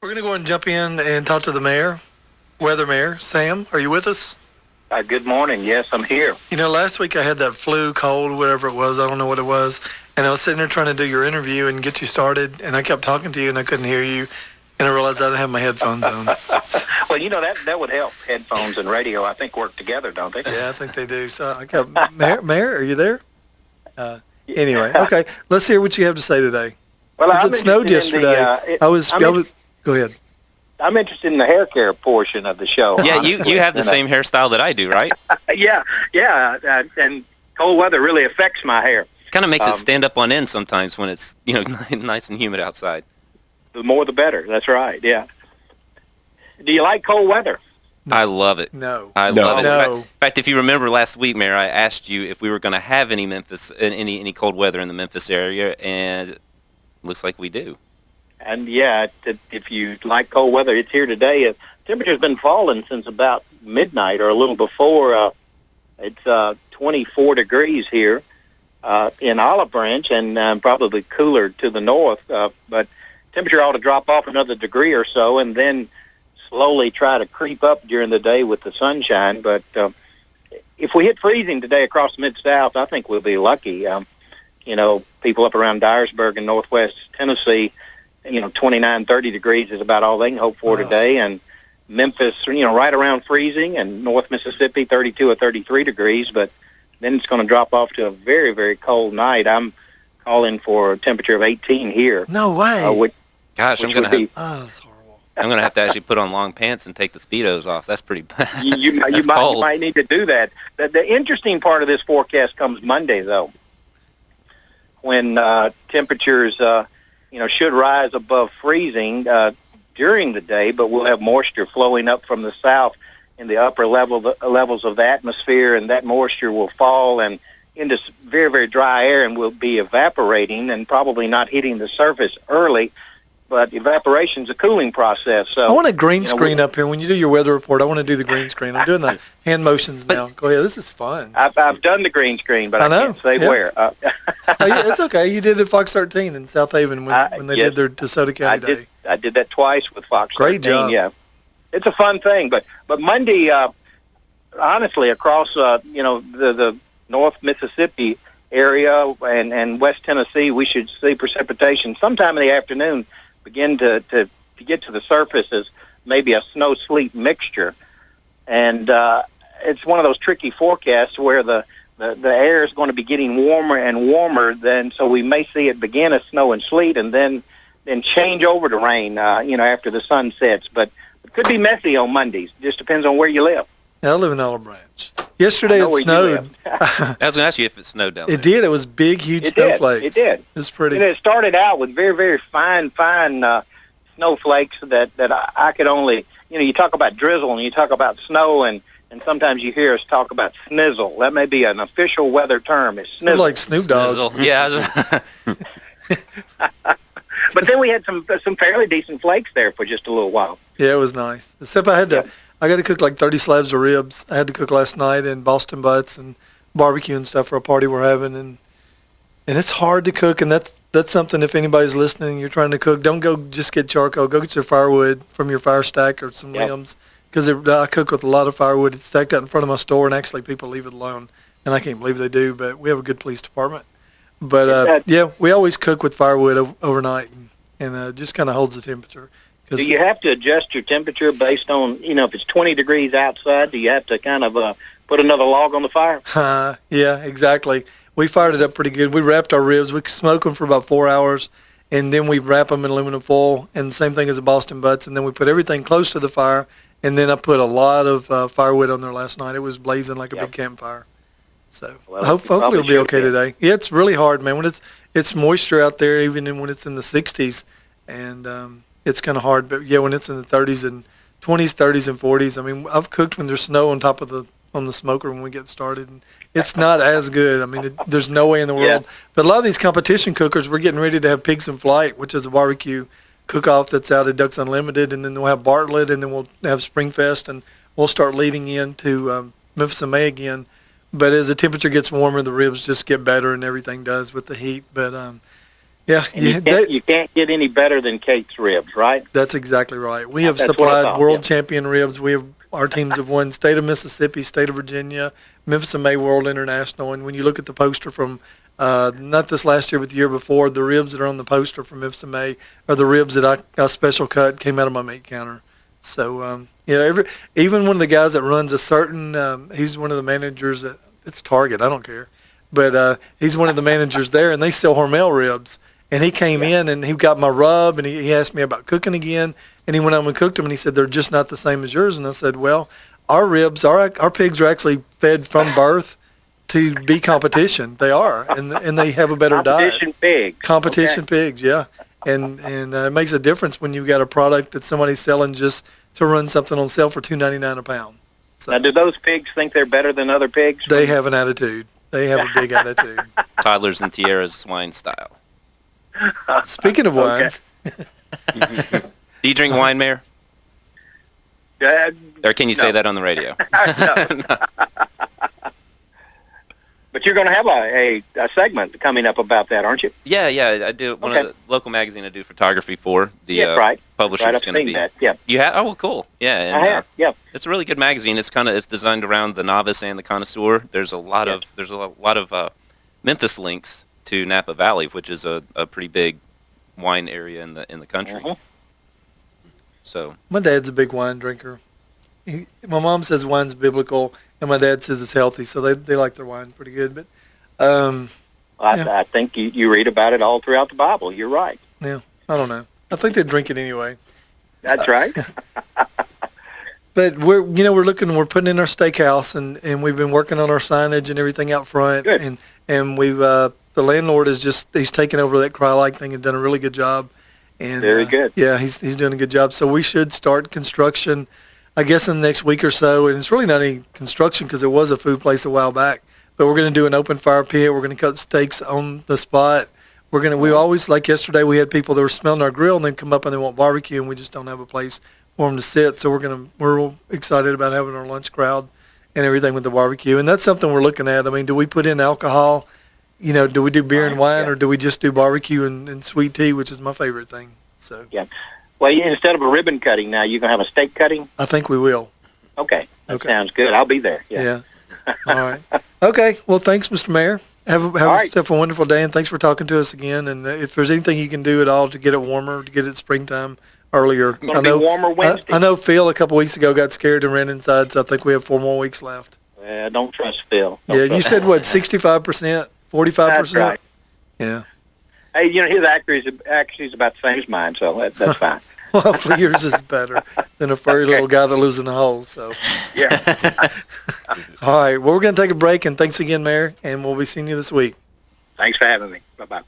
We're going to go and jump in and talk to the mayor, weather mayor. Sam, are you with us? Good morning. Yes, I'm here. You know, last week I had that flu, cold, whatever it was. I don't know what it was. And I was sitting there trying to do your interview and get you started, and I kept talking to you, and I couldn't hear you. And I realized I didn't have my headphones on. Well, you know, that would help. Headphones and radio, I think, work together, don't they? Yeah, I think they do. So I kept, Mayor, are you there? Anyway, okay. Let's hear what you have to say today. Well, it snowed yesterday. Go ahead. I'm interested in the hair care portion of the show. Yeah, you have the same hairstyle that I do, right? Yeah, and cold weather really affects my hair. Kind of makes it stand up on end sometimes when it's nice and humid outside. The more the better. That's right. Yeah. Do you like cold weather? No. I love it. No. I love it. No. In fact, if you remember last week, Mayor, I asked you if we were going to have any cold weather in the Memphis area, and it looks like we do. And yeah, if you like cold weather, it's here today. Temperature's been falling since about midnight or a little before. It's 24 degrees here in Olive Branch, and probably cooler to the north. But temperature ought to drop off another degree or so, and then slowly try to creep up during the day with the sunshine. But if we hit freezing today across the Mid-South, I think we'll be lucky. People up around Dyersburg in northwest Tennessee, 29, 30 degrees is about all they can hope for today. And Memphis, right around freezing, and North Mississippi, 32 or 33 degrees. But then it's going to drop off to a very, very cold night. I'm calling for a temperature of 18 here. No way. Gosh, I'm going to that's horrible. I'm going to have to actually put on long pants and take the Speedos off. That's pretty bad. You might need to do that. The interesting part of this forecast comes Monday, though, when temperatures, should rise above freezing during the day, but we'll have moisture flowing up from the south in the upper levels of the atmosphere, and that moisture will fall and into very, very dry air and will be evaporating and probably not hitting the surface early. But evaporation is a cooling process. So I want a green screen up here. When you do your weather report, I want to do the green screen. I'm doing the hand motions now. Go ahead. This is fun. I've done the green screen, but I can't say where. It's okay. You did it at Fox 13 in South Haven when they did their DeSoto County Day. I did that twice with Fox 13. Great job. Yeah. It's a fun thing. But Monday, honestly, across the North Mississippi area and West Tennessee, we should see precipitation sometime in the afternoon begin to get to the surface as maybe a snow-sleet mixture. And it's one of those tricky forecasts where the air is going to be getting warmer and warmer, so we may see it begin as snow and sleet and then change over to rain, after the sun sets. But it could be messy on Mondays. Just depends on where you live. I live in Olive Branch. Yesterday it snowed. I was going to ask you if it snowed down there. It did. It was big, huge snowflakes. It did. It was pretty. It started out with very, very fine snowflakes that I could only, you talk about drizzle and you talk about snow, and sometimes you hear us talk about snizzle. That may be an official weather term. It's snizzle. Like Snoop Dogg. Snizzle. Yeah. But then we had some fairly decent flakes there for just a little while. Yeah, it was nice. Except I got to cook like 30 slabs of ribs. I had to cook last night, and Boston butts and barbecue and stuff for a party we're having, and it's hard to cook, and that's something, if anybody's listening, you're trying to cook, don't go just get charcoal. Go get your firewood from your fire stack or some limbs, because I cook with a lot of firewood. It's stacked out in front of my store, and actually people leave it alone, and I can't believe they do, but we have a good police department. But, we always cook with firewood overnight, and it just kind of holds the temperature. Do you have to adjust your temperature based on, if it's 20 degrees outside, do you have to kind of put another log on the fire? Yeah, exactly. We fired it up pretty good. We wrapped our ribs. We smoke them for about 4 hours, and then we wrap them in aluminum foil, and the same thing as the Boston butts, and then we put everything close to the fire, and then I put a lot of firewood on there last night. It was blazing like a big campfire. So hopefully it'll be okay today. Yeah, it's really hard, man. When it's moisture out there, even when it's in the 60s, and it's kind of hard. But, when it's in the 30s and 20s, 30s, and 40s, I mean, I've cooked when there's snow on the smoker when we get started, and it's not as good. I mean, there's no way in the world. But a lot of these competition cookers, we're getting ready to have Pigs in Flight, which is a barbecue cook-off that's out at Ducks Unlimited, and then we'll have Bartlett, and then we'll have Springfest, and we'll start leading into Memphis in May again. But as the temperature gets warmer, the ribs just get better, and everything does with the heat. But Yeah, And yeah, you can't get any better than Kate's ribs, right? that's exactly right. We have That's what I supplied thought, world yeah. champion ribs. Our teams have won state of Mississippi, state of Virginia, Memphis and May World International. And when you look at the poster from not this last year, but the year before, the ribs that are on the poster from Memphis and May are the ribs that I special cut came out of my meat counter. So even one of the guys that runs a certain, he's one of the managers at it's Target. I don't care, but he's one of the managers there, and they sell Hormel ribs. And he came in and he got my rub, and he asked me about cooking again. And he went on and cooked them, and he said, they're just not the same as yours. And I said, well, our ribs, our pigs are actually fed from birth to be competition. They are, and they have a better diet. Competition pigs. Competition pigs, yeah. And it makes a difference when you've got a product that somebody's selling just to run something on sale for $2.99 a pound. So Now, do those pigs think they're better than other pigs? they have an attitude. They have a big attitude. Toddlers and tiaras swine style. Speaking of wine, Do you drink wine, Mayor? Or can you say No. that on the radio? But you're going to have a segment coming up about that, aren't you? Yeah, I do. One Okay. of the local magazine I do photography for. The Yeah, right. publisher's Right, I've going to seen be. that. Yeah, You have? Oh, well, cool. Yeah, and I have. Yeah. it's a really good magazine. It's designed around the novice and the connoisseur. There's a lot Yes. of Memphis links to Napa Valley, which is a pretty big wine area in the country. Mhm. So my dad's a big wine drinker. My mom says wine's biblical, and my dad says it's healthy, so they like their wine pretty good. But I think you read about it all throughout the Bible. You're right. I don't know. I think they drink it anyway. That's right. But we're putting in our steakhouse, and we've been working on our signage and everything out front. Good. And we've the landlord he's taken over that Cry-Like thing and done a really good job. And Very good. Yeah, he's doing a good job. So we should start construction, I guess, in the next week or so. And it's really not any construction because it was a food place a while back. But we're going to do an open fire pit. We're going to cut steaks on the spot. We always, like yesterday, we had people that were smelling our grill and then come up and they want barbecue, and we just don't have a place for them to sit. So we're real excited about having our lunch crowd and everything with the barbecue. And that's something we're looking at. I mean, do we put in alcohol? Do we do beer and wine, or do we just do barbecue and sweet tea, which is my favorite thing? So Well, instead of a ribbon cutting now, you're going to have a steak cutting? I think we will. Okay. That Okay. sounds good. I'll be there. Yeah. All right. Okay. Well, thanks, Mr. Mayor. Have right. yourself a wonderful day, and thanks for talking to us again. And if there's anything you can do at all to get it warmer, to get it springtime earlier, It's going to be warmer Wednesday. I know Phil a couple weeks ago got scared and ran inside, so I think we have 4 more weeks left. Don't trust Phil. Don't Yeah, you trust said him. what, 65%, 45%? That's right. Yeah. Hey, his accuracy is about the same as mine, so that's fine. Well, hopefully yours is better than a furry little guy that lives in a hole. So, Yeah. all right. Well, we're going to take a break, and thanks again, Mayor, and we'll be seeing you this week. Thanks for having me. Bye-bye.